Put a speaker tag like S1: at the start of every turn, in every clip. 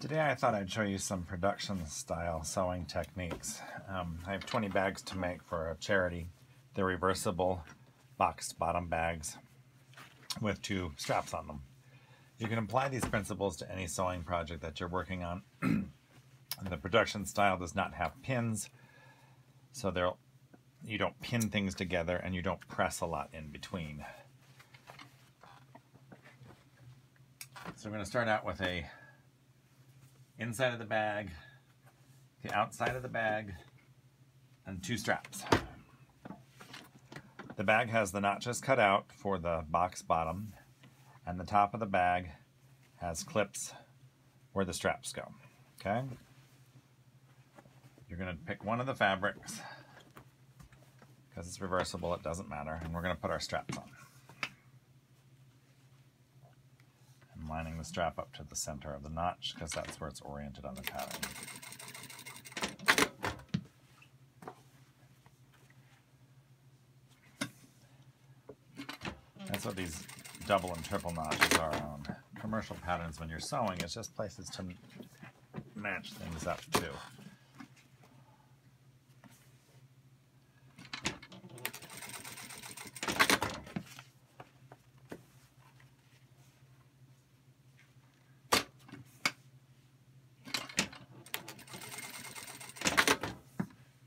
S1: Today I thought I'd show you some production style sewing techniques. I have 20 bags to make for a charity. They're reversible boxed bottom bags with 2 straps on them. You can apply these principles to any sewing project that you're working on. The production style does not have pins, so you don't pin things together and you don't press a lot in between. So we're going to start out with a inside of the bag, the outside of the bag, and 2 straps. The bag has the notches cut out for the box bottom, and the top of the bag has clips where the straps go. Okay? You're going to pick one of the fabrics. Because it's reversible, it doesn't matter, and we're going to put our straps on. I'm lining the strap up to the center of the notch because that's where it's oriented on the pattern. That's what these double and triple notches are on commercial patterns when you're sewing. It's just places to match things up too.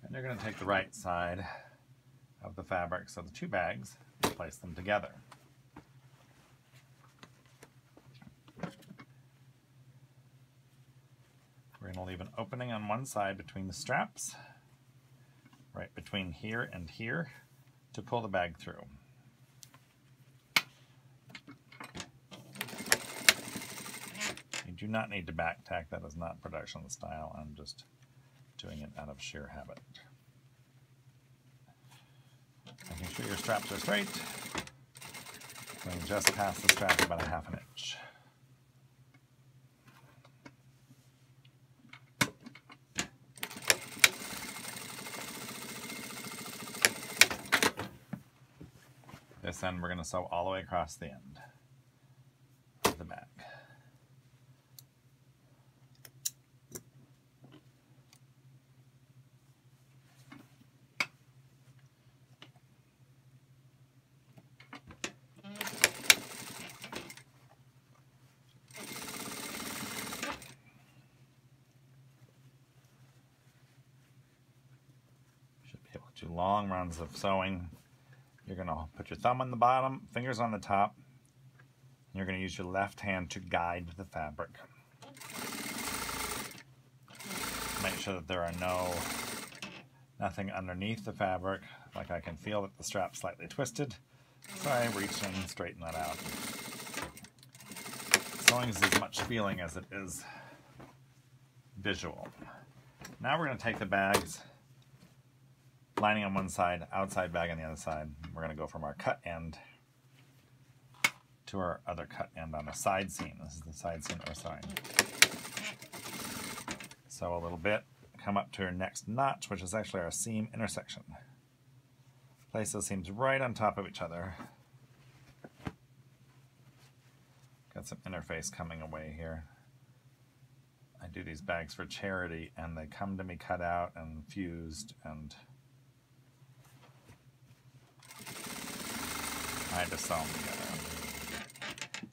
S1: And you're going to take the right side of the fabric, so the 2 bags, and place them together. We're going to leave an opening on one side between the straps, right between here and here, to pull the bag through. You do not need to back tack. That is not production style. I'm just doing it out of sheer habit. Making sure your straps are straight. Going just past the strap about a ½ an inch. This end we're going to sew all the way across the end of the bag. Should be able to do long runs of sewing. You're going to put your thumb on the bottom, fingers on the top, and you're going to use your left hand to guide the fabric. Make sure that there are nothing underneath the fabric, like I can feel that the strap's slightly twisted, so I reach in and straighten that out. Sewing is as much feeling as it is visual. Now we're going to take the bags, lining on one side, outside bag on the other side. We're going to go from our cut end to our other cut end on a side seam. This is the side seam that we're sewing. Sew a little bit, come up to our next notch, which is actually our seam intersection. Place those seams right on top of each other. Got some interface coming away here. I do these bags for charity, and they come to me cut out and fused, and I just sew them together.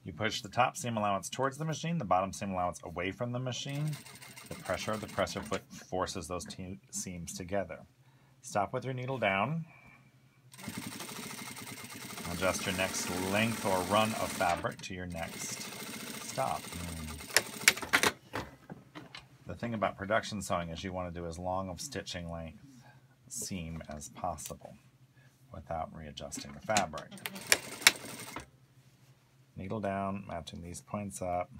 S1: You push the top seam allowance towards the machine, the bottom seam allowance away from the machine. The pressure of the presser foot forces those 2 seams together. Stop with your needle down. Adjust your next length or run of fabric to your next stop. The thing about production sewing is you want to do as long of stitching length seam as possible without readjusting the fabric. Needle down, matching these points up.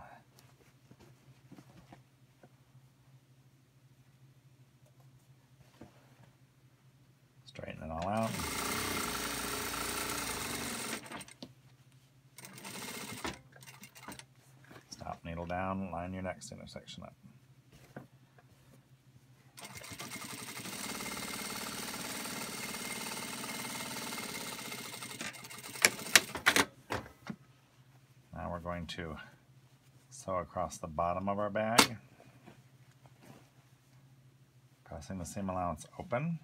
S1: Straighten it all out. Stop, needle down, line your next intersection up. Now we're going to Sew across the bottom of our bag, pressing the seam allowance open.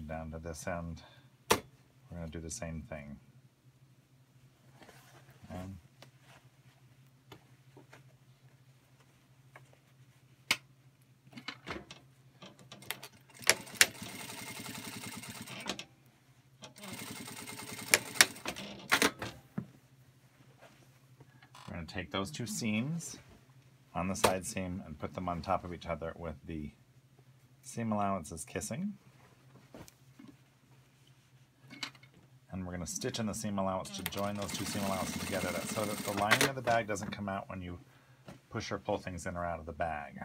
S1: Down to this end, we're going to do the same thing. Okay. We're going to take those two seams on the side seam and put them on top of each other with the seam allowances kissing. And we're going to stitch in the seam allowance to join those two seam allowances together so that the lining of the bag doesn't come out when you push or pull things in or out of the bag.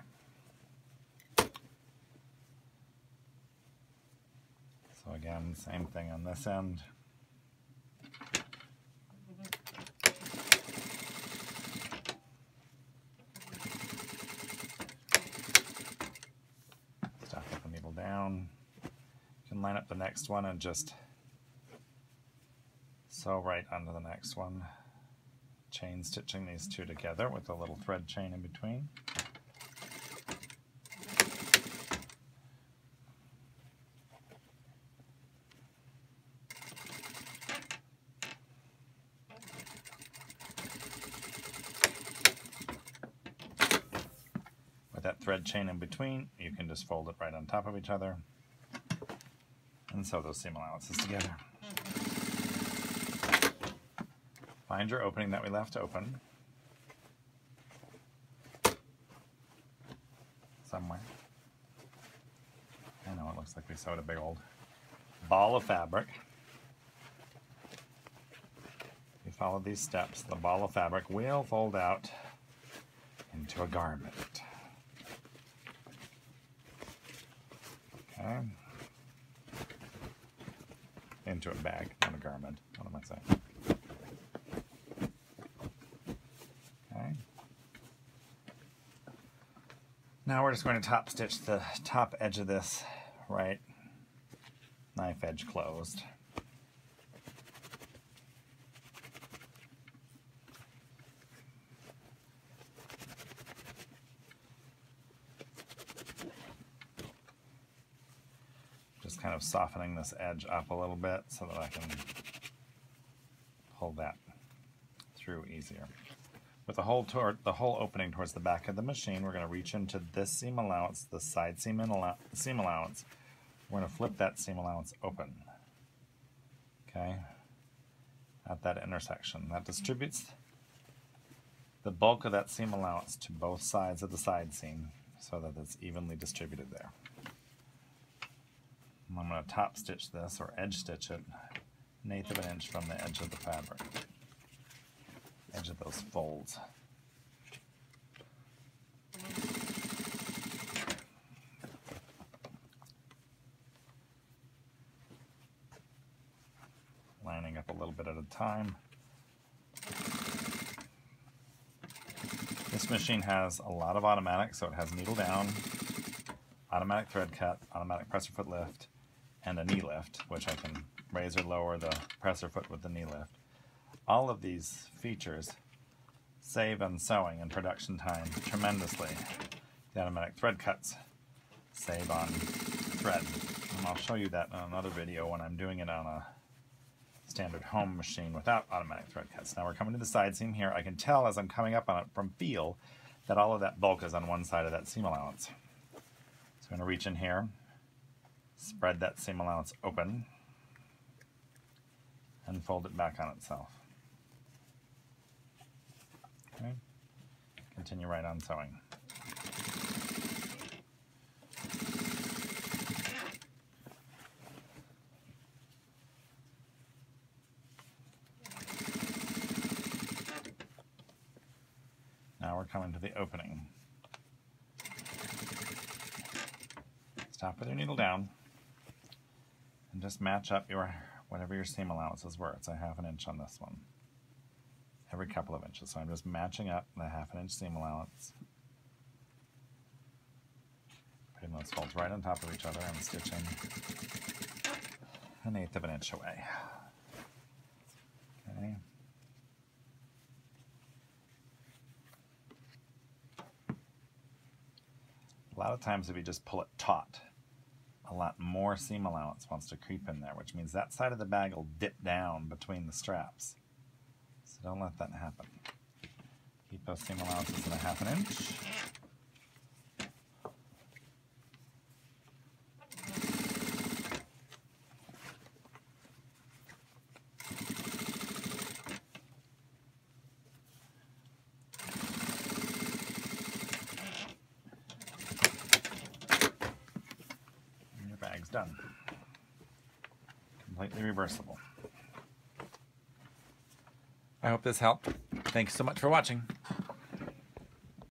S1: So again, same thing on this end. Stop the needle down. You can line up the next one and just sew right onto the next one, chain stitching these two together with a little thread chain in between. With that thread chain in between, you can just fold it right on top of each other and sew those seam allowances together. Find your opening that we left open somewhere. I know it looks like we sewed a big old ball of fabric. If you follow these steps, the ball of fabric will fold out into a garment. Okay. Into a bag, not a garment. What am I saying? Now we're just going to top stitch the top edge of this right knife edge closed. Just kind of softening this edge up a little bit so that I can pull that through easier. With the whole opening towards the back of the machine, we're going to reach into this seam allowance, the side seam allowance. We're going to flip that seam allowance open, okay, at that intersection. That distributes the bulk of that seam allowance to both sides of the side seam so that it's evenly distributed there. And I'm going to top stitch this, or edge stitch it, 1/8 of an inch from the edge of the fabric. Edge of those folds. Lining up a little bit at a time. This machine has a lot of automatic, so it has needle down, automatic thread cut, automatic presser foot lift, and a knee lift, which I can raise or lower the presser foot with the knee lift. All of these features save on sewing and production time tremendously. The automatic thread cuts save on thread, and I'll show you that in another video when I'm doing it on a standard home machine without automatic thread cuts. Now we're coming to the side seam here. I can tell as I'm coming up on it from feel that all of that bulk is on one side of that seam allowance. So I'm going to reach in here, spread that seam allowance open, and fold it back on itself. Okay. Continue right on sewing. Now we're coming to the opening. Stop with your needle down and just match up your whatever your seam allowances were. It's a 1/2 inch on this one. Every couple of inches. So I'm just matching up the 1/2 inch seam allowance. Putting those folds right on top of each other and stitching 1/8 inch away. Okay. A lot of times if you just pull it taut, a lot more seam allowance wants to creep in there, which means that side of the bag will dip down between the straps. So don't let that happen. Keep those seam allowances at 1/2 inch. And your bag's done. Completely reversible. I hope this helped. Thanks so much for watching.